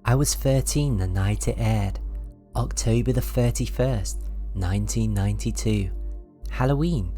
I was 13 the night it aired, October the 31st, 1992. Halloween.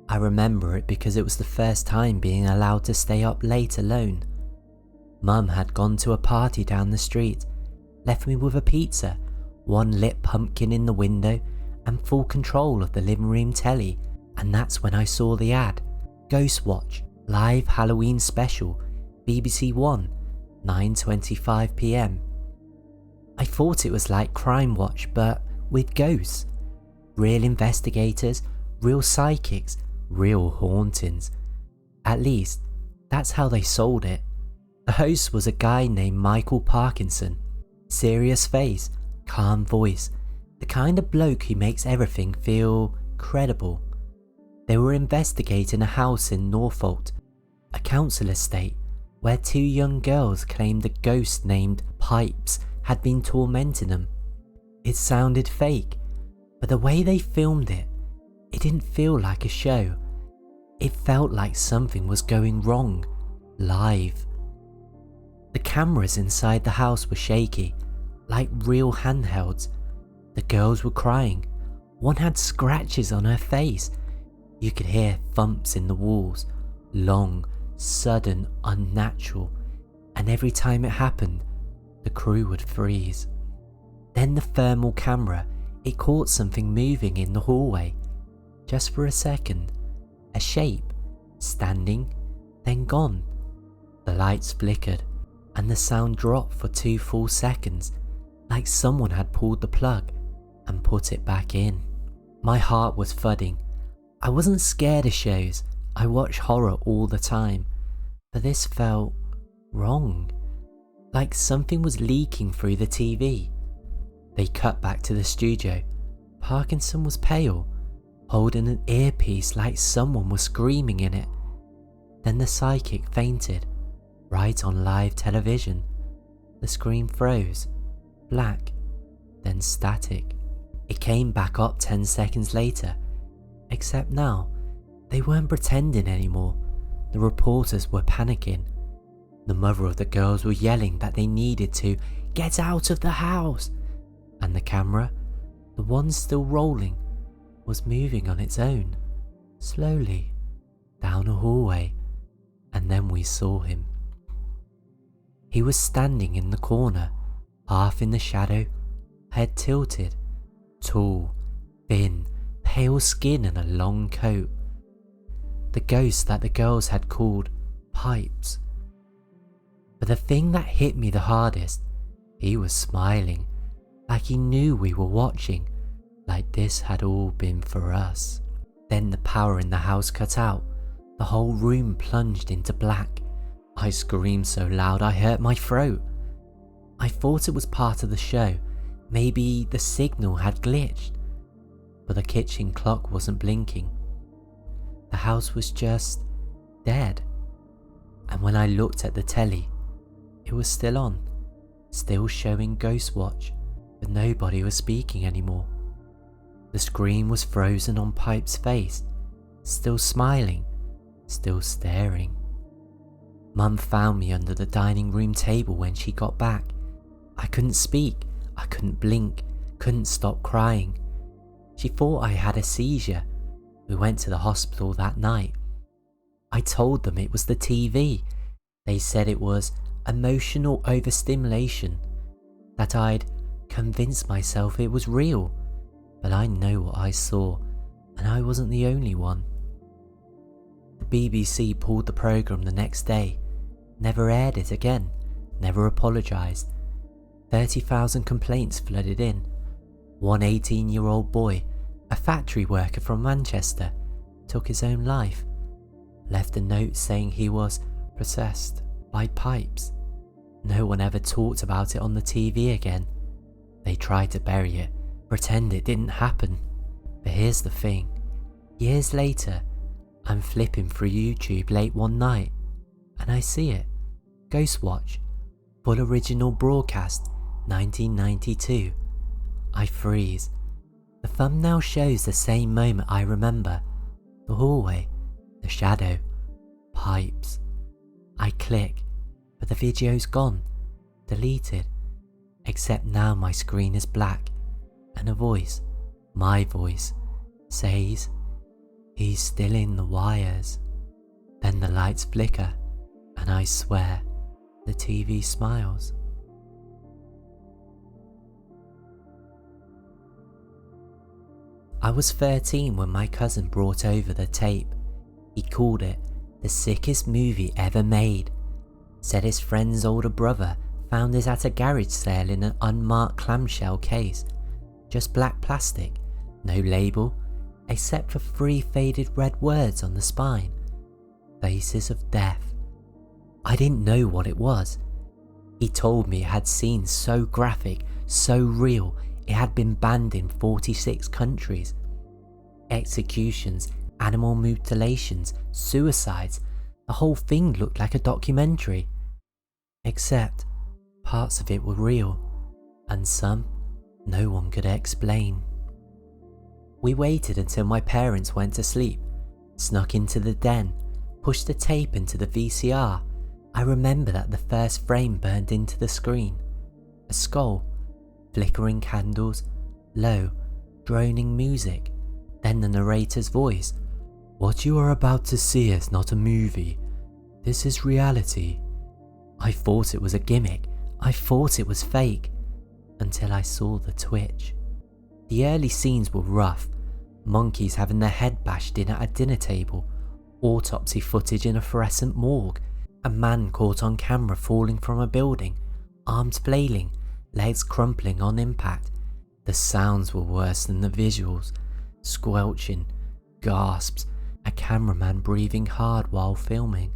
I remember it because it was the first time being allowed to stay up late alone. Mum had gone to a party down the street, left me with a pizza, one lit pumpkin in the window, and full control of the living room telly, and that's when I saw the ad. Ghostwatch, live Halloween special, BBC One, 9:25 PM. I thought it was like Crime Watch, but with ghosts. Real investigators, real psychics, real hauntings. At least, that's how they sold it. The host was a guy named Michael Parkinson. Serious face, calm voice, the kind of bloke who makes everything feel credible. They were investigating a house in Norfolk, a council estate, where two young girls claimed a ghost named Pipes had been tormenting them. It sounded fake, but the way they filmed it, it didn't feel like a show. It felt like something was going wrong, live. The cameras inside the house were shaky, like real handhelds. The girls were crying. One had scratches on her face. You could hear thumps in the walls, long, sudden, unnatural, and every time it happened, the crew would freeze. Then the thermal camera, it caught something moving in the hallway. Just for a second, a shape, standing, then gone. The lights flickered, and the sound dropped for 2 full seconds, like someone had pulled the plug and put it back in. My heart was thudding. I wasn't scared of shows, I watch horror all the time, but this felt wrong, like something was leaking through the TV. They cut back to the studio. Parkinson was pale, holding an earpiece like someone was screaming in it. Then the psychic fainted, right on live television. The screen froze, black, then static. It came back up 10 seconds later, except now, they weren't pretending anymore. The reporters were panicking. The mother of the girls were yelling that they needed to get out of the house. And the camera, the one still rolling, was moving on its own, slowly, down a hallway, and then we saw him. He was standing in the corner, half in the shadow, head tilted, tall, thin, pale skin and a long coat. The ghost that the girls had called Pipes. But the thing that hit me the hardest, he was smiling, like he knew we were watching, like this had all been for us. Then the power in the house cut out. The whole room plunged into black. I screamed so loud I hurt my throat. I thought it was part of the show. Maybe the signal had glitched. But the kitchen clock wasn't blinking. The house was just dead. And when I looked at the telly, it was still on, still showing Ghostwatch, but nobody was speaking anymore. The screen was frozen on Pipe's face, still smiling, still staring. Mum found me under the dining room table when she got back. I couldn't speak, I couldn't blink, couldn't stop crying. She thought I had a seizure. We went to the hospital that night. I told them it was the TV. They said it was emotional overstimulation, that I'd convinced myself it was real, but I know what I saw, and I wasn't the only one. The BBC pulled the programme the next day, never aired it again, never apologised. 30,000 complaints flooded in. One 18-year-old boy, a factory worker from Manchester, took his own life, left a note saying he was possessed by Pipes. No one ever talked about it on the TV again. They tried to bury it, pretend it didn't happen. But here's the thing, years later, I'm flipping through YouTube late one night, and I see it. Ghostwatch, full original broadcast, 1992. I freeze. The thumbnail shows the same moment I remember. The hallway, the shadow, Pipes. I click, but the video's gone, deleted. except now my screen is black and a voice, my voice, says, "He's still in the wires." Then the lights flicker and I swear the TV smiles. I was 13 when my cousin brought over the tape. He called it the sickest movie ever made. Said his friend's older brother found it at a garage sale in an unmarked clamshell case. Just black plastic, no label, except for 3 faded red words on the spine. Faces of Death. I didn't know what it was. He told me it had scenes so graphic, so real, it had been banned in 46 countries. Executions, animal mutilations, suicides, the whole thing looked like a documentary. Except, parts of it were real, and some no one could explain. We waited until my parents went to sleep, snuck into the den, pushed the tape into the VCR. I remember that the first frame burned into the screen. A skull, flickering candles, low, droning music, then the narrator's voice. "What you are about to see is not a movie. This is reality." I thought it was a gimmick. I thought it was fake. Until I saw the twitch. The early scenes were rough. Monkeys having their head bashed in at a dinner table. Autopsy footage in a fluorescent morgue. A man caught on camera falling from a building. Arms flailing. Legs crumpling on impact. The sounds were worse than the visuals. Squelching. Gasps. A cameraman breathing hard while filming.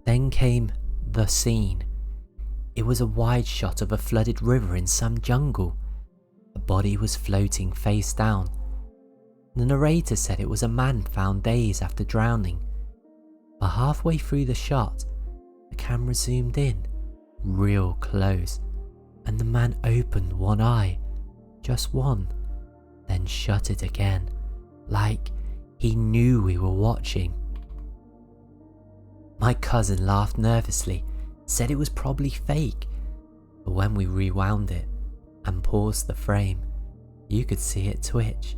Then came the scene. It was a wide shot of a flooded river in some jungle. A body was floating face down. The narrator said it was a man found days after drowning. But halfway through the shot, the camera zoomed in, real close, and the man opened one eye, just one, then shut it again, like he knew we were watching. My cousin laughed nervously, said it was probably fake, but when we rewound it and paused the frame, you could see it twitch,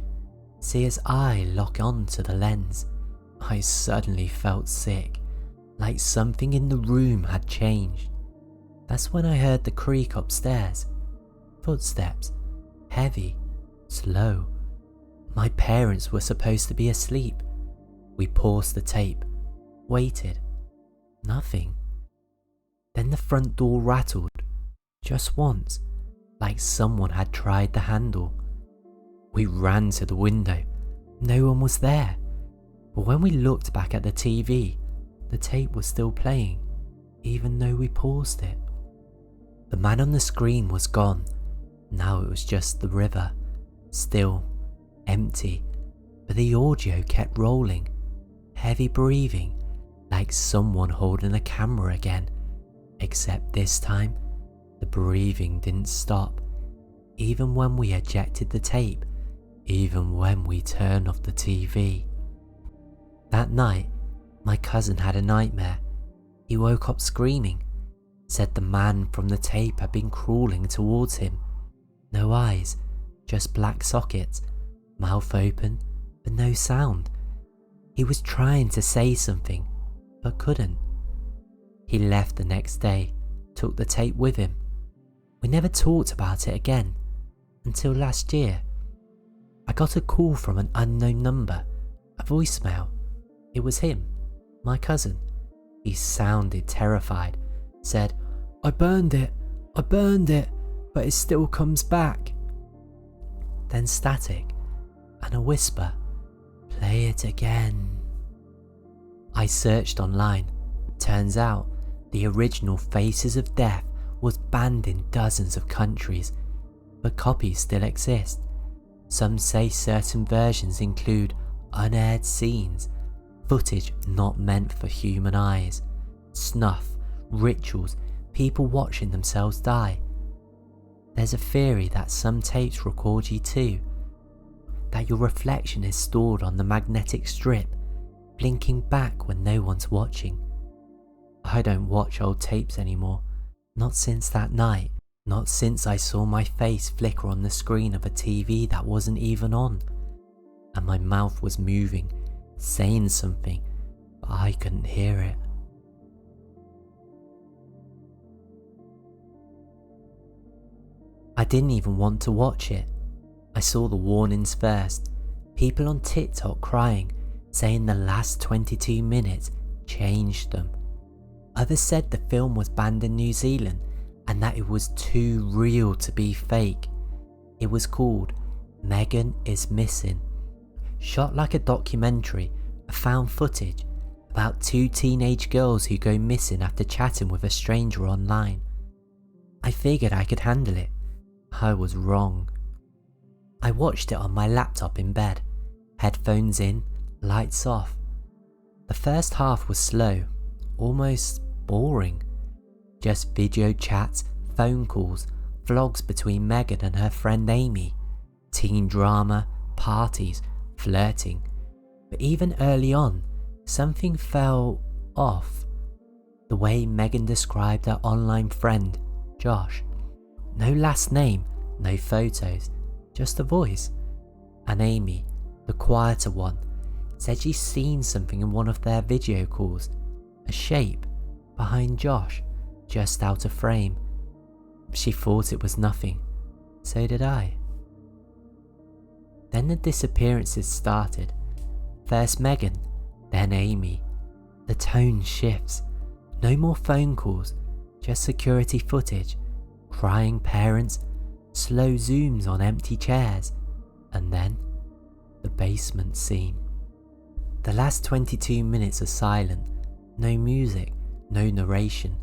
see his eye lock onto the lens. I suddenly felt sick, like something in the room had changed. That's when I heard the creak upstairs. Footsteps, heavy, slow. My parents were supposed to be asleep. We paused the tape, waited. Nothing. Then the front door rattled, just once, like someone had tried the handle. We ran to the window. No one was there. But when we looked back at the TV, the tape was still playing, even though we paused it. The man on the screen was gone. Now it was just the river, still, empty, but the audio kept rolling, heavy breathing, like someone holding a camera again, except this time, the breathing didn't stop, even when we ejected the tape, even when we turned off the TV. That night, my cousin had a nightmare. He woke up screaming, said the man from the tape had been crawling towards him. No eyes, just black sockets, mouth open, but no sound. He was trying to say something, but couldn't. He left the next day, took the tape with him. We never talked about it again, until last year. I got a call from an unknown number, a voicemail. It was him, my cousin. He sounded terrified, said, I burned it, but it still comes back." Then static, and a whisper, "Play it again." I searched online. Turns out, the original Faces of Death was banned in dozens of countries, but copies still exist. Some say certain versions include unaired scenes, footage not meant for human eyes, snuff, rituals, people watching themselves die. There's a theory that some tapes record you too, that your reflection is stored on the magnetic strip, blinking back when no one's watching. I don't watch old tapes anymore, not since that night. Not since I saw my face flicker on the screen of a TV that wasn't even on. And my mouth was moving, saying something, but I couldn't hear it. I didn't even want to watch it. I saw the warnings first. People on TikTok crying, saying the last 22 minutes changed them. Others said the film was banned in New Zealand and that it was too real to be fake. It was called Megan is Missing. Shot like a documentary of found footage about two teenage girls who go missing after chatting with a stranger online. I figured I could handle it. I was wrong. I watched it on my laptop in bed, headphones in, lights off. The first half was slow, almost boring. Just video chats, phone calls, vlogs between Megan and her friend Amy, teen drama, parties, flirting. But even early on, something felt off. The way Megan described her online friend, Josh. No last name, no photos, just a voice. And Amy, the quieter one, said she's seen something in one of their video calls, a shape behind Josh, just out of frame. She thought it was nothing, so did I. Then the disappearances started. First Megan, then Amy. The tone shifts. No more phone calls, just security footage, crying parents, slow zooms on empty chairs, and then the basement scene. The last 22 minutes are silent, no music, no narration,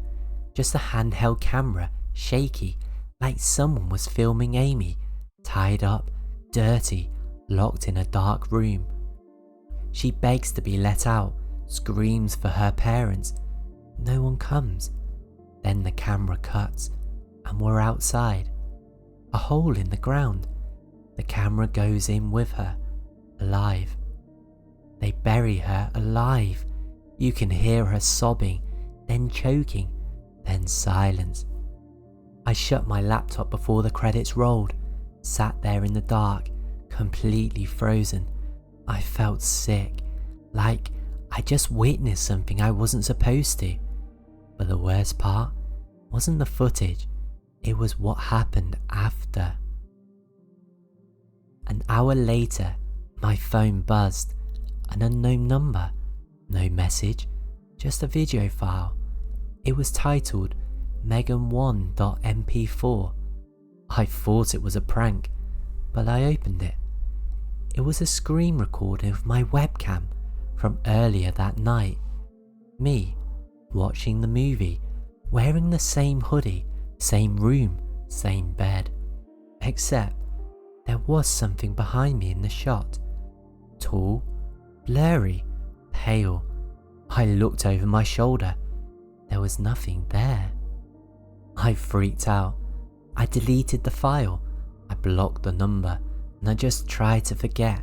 just a handheld camera, shaky, like someone was filming Amy, tied up, dirty, locked in a dark room. She begs to be let out, screams for her parents. No one comes. Then the camera cuts, and we're outside. A hole in the ground. The camera goes in with her, alive. They bury her alive. You can hear her sobbing, then choking, then silence. I shut my laptop before the credits rolled, sat there in the dark, completely frozen. I felt sick, like I just witnessed something I wasn't supposed to. But the worst part wasn't the footage, it was what happened after. An hour later, my phone buzzed. An unknown number, no message, just a video file. It was titled Megan1.mp4. I thought it was a prank, but I opened it. It was a screen recording of my webcam from earlier that night. Me, watching the movie, wearing the same hoodie, same room, same bed. Except there was something behind me in the shot. Tall, blurry, pale. I looked over my shoulder. There was nothing there. I freaked out. I deleted the file. I blocked the number and I just tried to forget.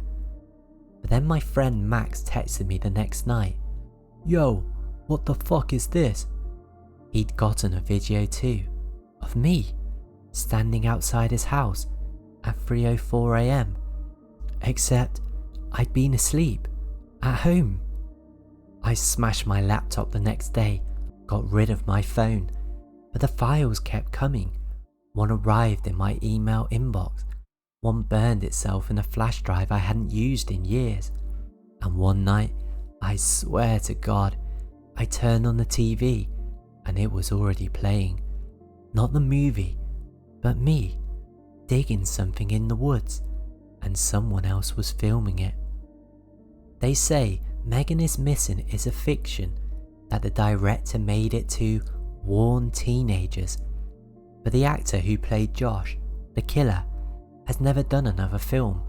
But then my friend Max texted me the next night. Yo, what the fuck is this? He'd gotten a video too, of me, standing outside his house at 3:04 AM. Except I'd been asleep, at home. I smashed my laptop the next day, got rid of my phone, but the files kept coming. One arrived in my email inbox, one burned itself in a flash drive I hadn't used in years, and one night, I swear to God, I turned on the TV and it was already playing. Not the movie, but me, digging something in the woods, and someone else was filming it. They say Megan is Missing is a fiction that the director made it to warn teenagers, but the actor who played Josh, the killer, has never done another film.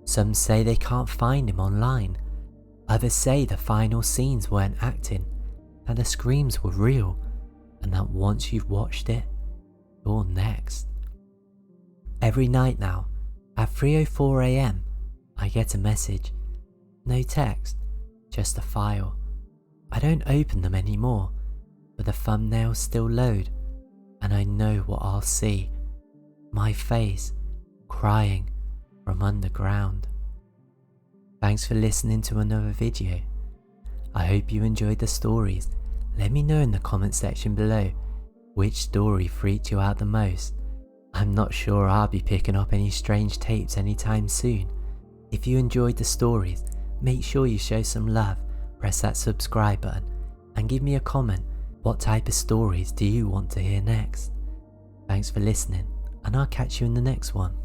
Some say they can't find him online. Others say the final scenes weren't acting, that the screams were real, and that once you've watched it, you're next. Every night now, at 3:04 AM, I get a message. No text, just a file. I don't open them anymore, but the thumbnails still load, and I know what I'll see. My face crying from underground. Thanks for listening to another video. I hope you enjoyed the stories. Let me know in the comment section below which story freaked you out the most. I'm not sure I'll be picking up any strange tapes anytime soon. If you enjoyed the stories, make sure you show some love, press that subscribe button, and give me a comment. What type of stories do you want to hear next? Thanks for listening, and I'll catch you in the next one.